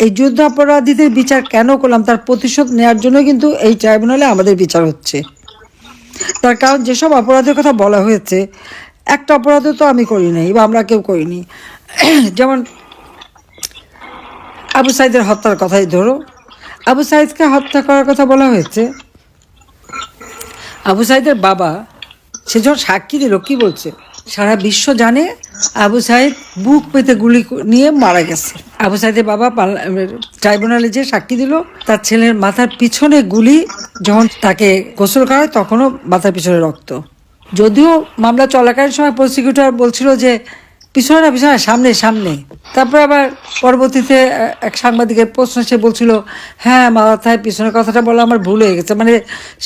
এই যুদ্ধাপরাধীদের বিচার কেন করলাম, তার প্রতিশোধ নেওয়ার জন্য কিন্তু এই ট্রাইব্যুনালে আমাদের বিচার হচ্ছে। তার কারণ যেসব অপরাধের কথা বলা হয়েছে, একটা অপরাধও তো আমি করি নাই বা আমরা কেউ করিনি। যেমন আবু সাইদের হত্যার কথাই ধরো, আবু সাইদকে হত্যা করার কথা বলা হয়েছে। আবু সাইদের বাবা সে যখন সাক্ষী দিল কি বলছে, সারা বিশ্ব জানে আবু সাইদ বুক পেতে গুলি নিয়ে মারা গেছে। আবু সাইদের বাবা ট্রাইব্যুনালে যে সাক্ষী দিল, তার ছেলের মাথার পিছনে গুলি, যখন তাকে গোসল করায় তখনও মাথার পিছনে রক্ত। যদিও মামলা চলাকালীন সময় প্রসিকিউটর বলছিল যে পিছনে না পিছনে, সামনে সামনে। তারপর আবার পরবর্তীতে এক সাংবাদিকের প্রশ্ন সে বলছিল হ্যাঁ মাথায় পিছনের কথাটা বলা আমার ভুল হয়ে গেছে। মানে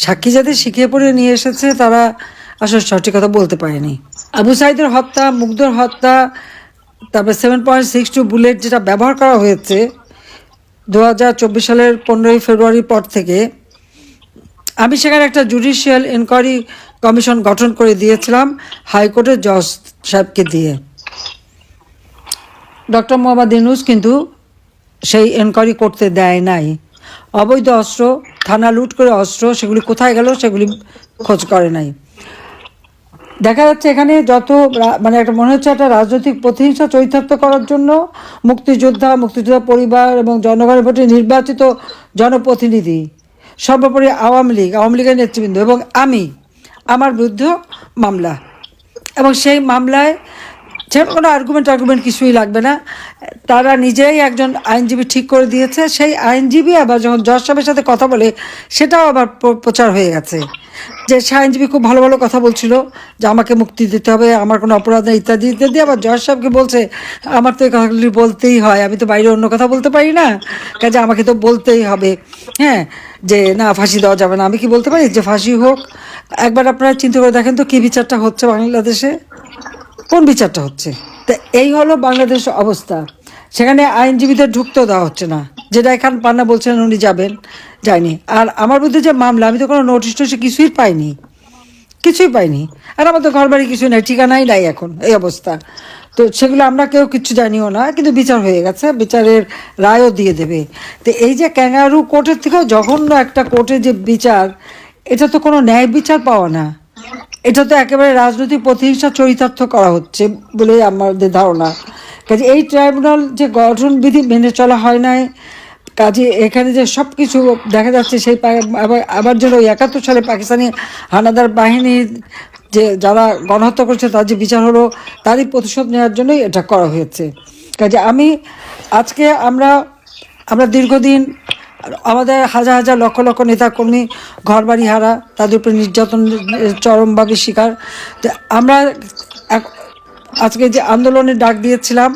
সাক্ষী যাদের শিখিয়ে পড়ে নিয়ে এসেছে তারা আসলে সঠিক কথা বলতে পারেনি। আবু সাইদের হত্যা, মুগ্ধর হত্যা, তারপরে 7.62 বুলেট যেটা ব্যবহার করা হয়েছে 2024 সালের 15ই ফেব্রুয়ারির পর থেকে, আমি সেখানে একটা জুডিশিয়াল ইনকোয়ারি কমিশন গঠন করে দিয়েছিলাম হাইকোর্টের জজ সাহেবকে দিয়ে। ডক্টর মোহাম্মদ ইউনূস কিন্তু সেই এনকোয়ারি করতে দেয় নাই। অবৈধ অস্ত্র, থানা লুট করে অস্ত্র, সেগুলি কোথায় গেল সেগুলি খোঁজ করে নাই। দেখা যাচ্ছে এখানে যত মানে একটা মনে হচ্ছে একটা রাজনৈতিক প্রতিহিংসা চরিতার্থ করার জন্য মুক্তিযোদ্ধা পরিবার এবং জনগণের ভোটে নির্বাচিত জনপ্রতিনিধি, সর্বোপরি আওয়ামী লীগের নেতৃবৃন্দ এবং আমার বিরুদ্ধে মামলা, এবং সেই মামলায় যেমন কোনো আর্গুমেন্ট কিছুই লাগবে না। তারা নিজেই একজন আইনজীবী ঠিক করে দিয়েছে। সেই আইনজীবী আবার যখন জজ সাহেবের সাথে কথা বলে, সেটাও আবার প্রচার হয়ে গেছে যে সে আইনজীবী খুব ভালো ভালো কথা বলছিল যে আমাকে মুক্তি দিতে হবে, আমার কোনো অপরাধ নেই ইত্যাদি ইত্যাদি। আবার জজ সাহেবকে বলছে আমার তো এই কথাগুলি বলতেই হয়, আমি তো বাইরে অন্য কথা বলতে পারি না, কাজে আমাকে তো বলতেই হবে হ্যাঁ যে না ফাঁসি দেওয়া যাবে না। আমি কি বলতে পারি যে ফাঁসি হোক? একবার আপনারা চিন্তা করে দেখেন তো কী বিচারটা হচ্ছে বাংলাদেশে, কোন বিচারটা হচ্ছে? তো এই হলো বাংলাদেশ অবস্থা। সেখানে আইনজীবীদের ঢুকতেও দেওয়া হচ্ছে না, যেটা এখান পান্না বলছেন উনি যায়নি। আর আমার বিরুদ্ধে যে মামলা, আমি তো কোনো নোটিশ কিছুই পাইনি। আর আমাদের ঘর বাড়ি কিছু নেই, ঠিকানাই নাই এখন, এই অবস্থা। তো সেগুলো আমরা কেউ কিচ্ছু জানিও না, কিন্তু বিচার হয়ে গেছে, বিচারের রায়ও দিয়ে দেবে। তো এই যে ক্যাঙ্গারু কোর্টের থেকেও জঘন্য একটা কোর্টে যে বিচার, এটা তো কোনো ন্যায় বিচার পাওয়া না, এটা তো একেবারে রাজনৈতিক প্রতিহিংসা চরিতার্থ করা হচ্ছে বলেই আমাদের ধারণা। কাজে এই ট্রাইব্যুনাল যে গঠনবিধি মেনে চলা হয় নাই, কাজে এখানে যে সব কিছু দেখা যাচ্ছে সেই আবার যেন 71 সালে পাকিস্তানি হানাদার বাহিনীর যে যারা গণহত্যা করেছে তার যে বিচার হলো, তারই প্রতিশোধ নেওয়ার জন্যই এটা করা হয়েছে। কাজে আজকে আমরা দীর্ঘদিন আমাদের হাজার হাজার লক্ষ লক্ষ নেতাকর্মী ঘরবাড়ি হারা, তাদের উপরে নির্যাতন চরমভাবে শিকার। আমরা আজকে যে আন্দোলনের ডাক দিয়েছিলাম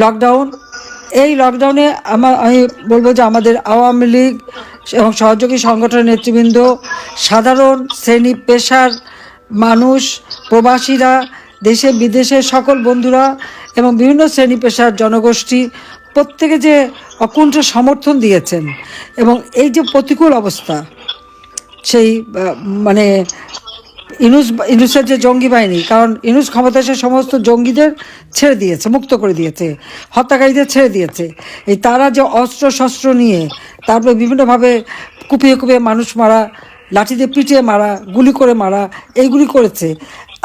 লকডাউন, এই লকডাউনে আমি বলবো যে আমাদের আওয়ামী লীগ এবং সহযোগী সংগঠনের নেতৃবৃন্দ, সাধারণ শ্রেণী পেশার মানুষ, প্রবাসীরা, দেশে বিদেশের সকল বন্ধুরা এবং বিভিন্ন শ্রেণী পেশার জনগোষ্ঠী প্রত্যেকে যে অকুণ্ঠ সমর্থন দিয়েছেন, এবং এই যে প্রতিকূল অবস্থা, সেই মানে ইউনূসের যে জঙ্গি বাহিনী, কারণ ইউনূস ক্ষমতায় এসে সমস্ত জঙ্গিদের ছেড়ে দিয়েছে, মুক্ত করে দিয়েছে, হত্যাকারীদের ছেড়ে দিয়েছে। এই তারা যে অস্ত্র শস্ত্র নিয়ে তারপরে বিভিন্নভাবে কুপিয়ে মানুষ মারা, লাঠি দিয়ে পিটিয়ে মারা, গুলি করে মারা, এইগুলি করেছে।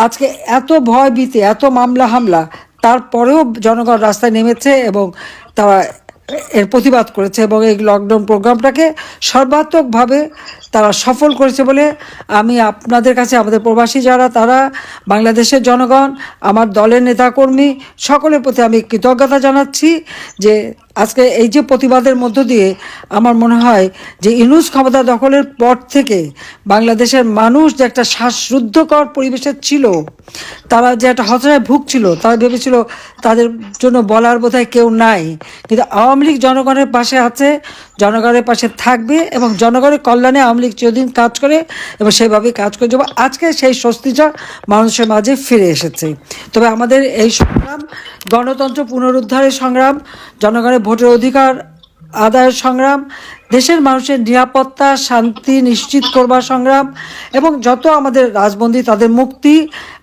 আজকে এত ভয় ভীতি, এত মামলা হামলা, তারপরেও জনগণ রাস্তায় নেমেছে এবং তারা এর প্রতিবাদ করেছে, এবং এই লকডাউন প্রোগ্রামটাকে সর্বাত্মকভাবে তারা সফল করেছে বলে আমি আপনাদের কাছে, আমাদের প্রবাসী যারা, তারা বাংলাদেশের জনগণ, আমার দলের নেতাকর্মী সকলের প্রতি আমি কৃতজ্ঞতা জানাচ্ছি যে আজকে এই যে প্রতিবাদের মধ্য দিয়ে আমার মনে হয় যে ইউনূস ক্ষমতা দখলের পর থেকে বাংলাদেশের মানুষ যে একটা শ্বাসরুদ্ধকর পরিবেশে ছিল, তারা যে একটা হতাশায় ভুগছিল, তারা ভেবেছিল তাদের জন্য বলার বোধহয় কেউ নাই, কিন্তু আওয়ামী লীগ জনগণের পাশে আছে, জনগণের পাশে থাকবে, এবং জনগণের কল্যাণে আওয়ামী লীগ চিরদিন কাজ করে এবং সেইভাবেই কাজ করে যাবো। আজকে সেই স্বস্তিটা মানুষের মাঝে ফিরে এসেছে। তবে আমাদের এই সংগ্রাম গণতন্ত্র পুনরুদ্ধারের সংগ্রাম, জনগণের ভোটের অধিকার আদায়ের সংগ্রাম, দেশের মানুষের নিরাপত্তা শান্তি নিশ্চিত করবার সংগ্রাম এবং যত আমাদের রাজবন্দী তাদের মুক্তি,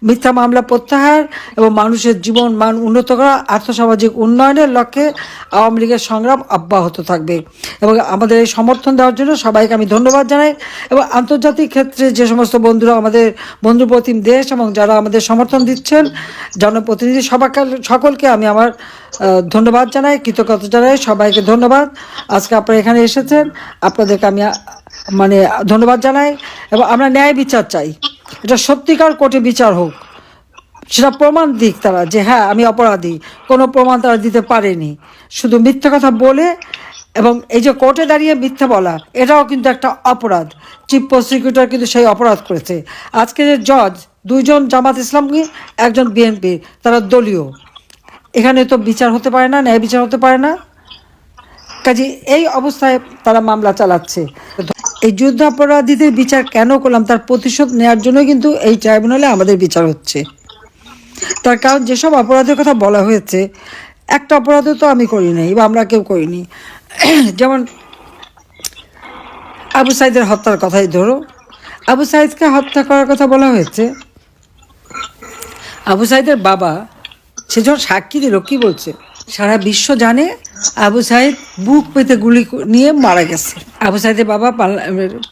মিথ্যা মামলা প্রত্যাহার এবং মানুষের জীবন মান উন্নত করা, আর্থসামাজিক উন্নয়নের লক্ষ্যে আওয়ামী লীগের সংগ্রাম অব্যাহত থাকবে। এবং আমাদের এই সমর্থন দেওয়ার জন্য সবাইকে আমি ধন্যবাদ জানাই। এবং আন্তর্জাতিক ক্ষেত্রে যে সমস্ত বন্ধুরা আমাদের বন্ধুপ্রতিম দেশ এবং যারা আমাদের সমর্থন দিচ্ছেন, জনপ্রতিনিধি সকলকে আমি আমার ধন্যবাদ জানাই, কৃতজ্ঞতা জানাই, সবাইকে ধন্যবাদ। আজকে আপনারা এখানে এসেছেন, আপনাদেরকে আমি ধন্যবাদ জানাই। এবং আমরা ন্যায় বিচার চাই, এটা সত্যিকার কোর্টে বিচার হোক, সেটা প্রমাণ দিক তারা যে হ্যাঁ আমি অপরাধী। কোনো প্রমাণ তারা দিতে পারেনি, শুধু মিথ্যা কথা বলে। এবং এই যে কোর্টে দাঁড়িয়ে মিথ্যা বলা, এটাও কিন্তু একটা অপরাধ। চিফ প্রসিকিউটর কিন্তু সেই অপরাধ করেছে। আজকে যে জজ, দুইজন জামাত ইসলামী, একজন বিএনপি, তারা দলীয়। এখানে তো বিচার হতে পারে না, ন্যায় বিচার হতে পারে না। কাজে এই অবস্থায় তারা মামলা চালাচ্ছে। এই যুদ্ধাপরাধীদের বিচার কেন করলাম, তার প্রতিশোধ নেওয়ার জন্য কিন্তু এই ট্রাইব্যুনালে আমাদের বিচার হচ্ছে। তার কারণ যেসব অপরাধের কথা বলা হয়েছে, একটা অপরাধও তো আমি করি নাই বা আমরা কেউ করিনি। যেমন আবু সাইদের হত্যার কথাই ধরো, আবু সাইদকে হত্যা করার কথা বলা হয়েছে। আবু সাইদের বাবা সে যখন সাক্ষী দিল, কি বলছে? সারা বিশ্ব জানে আবু সাইদ বুক পেতে গুলি নিয়ে মারা গেছে। আবু সাইদের বাবা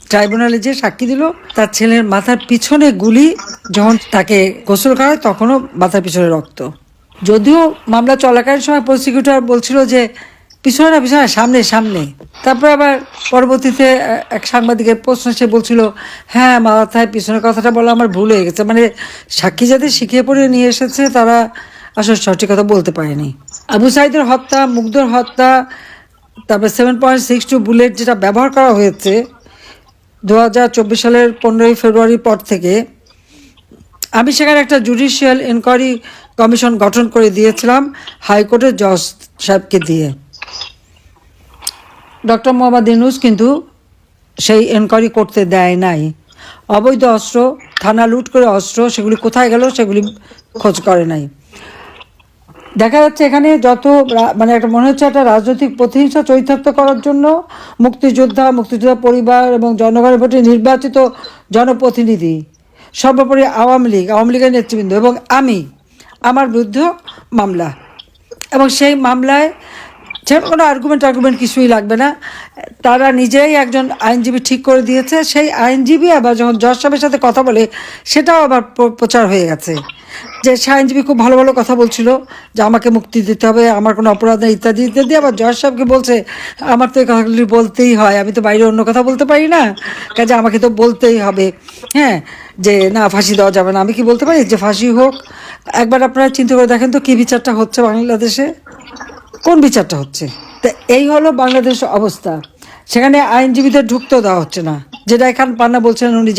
ট্রাইব্যুনালে যে সাক্ষী দিল, তার ছেলের মাথার পিছনে গুলি, যখন তাকে গোসল করায় তখনও মাথার পিছনে রক্ত। যদিও মামলা চলাকালীন সময় প্রসিকিউটর বলছিল যে পিছনে না পিছনে, সামনে সামনে। তারপর আবার পরবর্তীতে এক সাংবাদিকের প্রশ্ন সে বলছিল হ্যাঁ মাথায় পিছনের কথাটা বলা আমার ভুল হয়ে গেছে। সাক্ষী যাদের শিখিয়ে পড়ে নিয়ে এসেছে তারা আসলে সঠিক কথা বলতে পারেনি। আবু সাইদের হত্যা, মুগ্ধর হত্যা, তারপর 7.62 বুলেট যেটা ব্যবহার করা হয়েছে 2024 সালের 15 ফেব্রুয়ারির পর থেকে, আমি সেখানে একটা জুডিশিয়াল এনকোয়ারি কমিশন গঠন করে দিয়েছিলাম হাইকোর্টের জজ সাহেবকে দিয়ে। ডক্টর মোহাম্মদ ইউনূস কিন্তু সেই এনকোয়ারি করতে দেয় নাই। অবৈধ অস্ত্র, থানা লুট করে অস্ত্র, সেগুলি কোথায় গেল সেগুলি খোঁজ করে নাই। দেখা যাচ্ছে এখানে যত একটা মনে হচ্ছে একটা রাজনৈতিক প্রতিহিংসা চরিতার্থ করার জন্য মুক্তিযোদ্ধা পরিবার এবং জনগণের ভোটে নির্বাচিত জনপ্রতিনিধি, সর্বোপরি আওয়ামী লীগের নেতৃবৃন্দ এবং আমার বিরুদ্ধে মামলা। এবং সেই মামলায় কোনো আর্গুমেন্ট কিছুই লাগবে না। তারা নিজেই একজন আইনজীবী ঠিক করে দিয়েছে। সেই আইনজীবী আবার যখন জজ সাহেবের সাথে কথা বলে, সেটাও আবার প্রচার হয়ে গেছে যে সে আইনজীবী খুব ভালো ভালো কথা বলছিল যে আমাকে মুক্তি দিতে হবে, আমার কোনো অপরাধ নেই ইত্যাদি ইত্যাদি। আবার জজ সাহেবকে বলছে আমার তো এই কথাগুলি বলতেই হয়, আমি তো বাইরে অন্য কথা বলতে পারি না, কাজে আমাকে তো বলতেই হবে হ্যাঁ যে না ফাঁসি দেওয়া যাবে না। আমি কি বলতে পারি যে ফাঁসি হোক? একবার আপনারা চিন্তা করে দেখেন তো কি বিচারটা হচ্ছে বাংলাদেশে, কোন বিচারটা হচ্ছে? তো এই হলো বাংলাদেশ অবস্থা। সেখানে আইনজীবীদের ঢুকতেও দেওয়া হচ্ছে না, যেটা এখান পান্না বলছেন উনি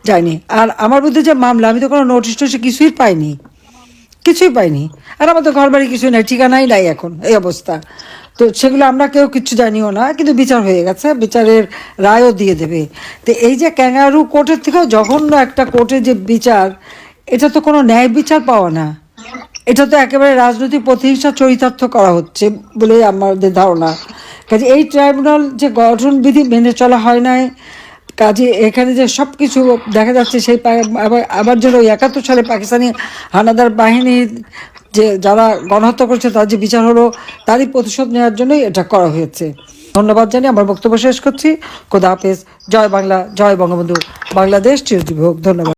যায়নি। আর আমার বিরুদ্ধে যে মামলা, আমি তো কোনো নোটিশ কিছুই পাইনি। আর আমার তো ঘর বাড়ি কিছুই নাই, ঠিকানাই নাই এখন এই অবস্থা। তো সেগুলো আমরা কেউ কিচ্ছু জানিও না, কিন্তু বিচার হয়ে গেছে, বিচারের রায়ও দিয়ে দেবে। তো এই যে ক্যাঙ্গারু কোর্টের থেকেও জঘন্য একটা কোর্টের যে বিচার, এটা তো কোনো ন্যায় বিচার পাওয়া না, এটা তো একেবারে রাজনৈতিক প্রতিহিংসা চরিতার্থ করা হচ্ছে বলে আমাদের ধারণা। কাজে এই ট্রাইব্যুনাল যে গঠনবিধি মেনে চলা হয় নাই, কাজে এখানে যে সব কিছু দেখা যাচ্ছে সেই আবার যেন 71 সালে পাকিস্তানি হানাদার বাহিনীর যে যারা গণহত্যা করেছে তার যে বিচার হলো, তারই প্রতিশোধ নেওয়ার জন্যই এটা করা হয়েছে। ধন্যবাদ জানিয়ে আমার বক্তব্য শেষ করছি। খোদা হাফেজ। জয় বাংলা, জয় বঙ্গবন্ধু, বাংলাদেশ চিরজীবী হোক। ধন্যবাদ।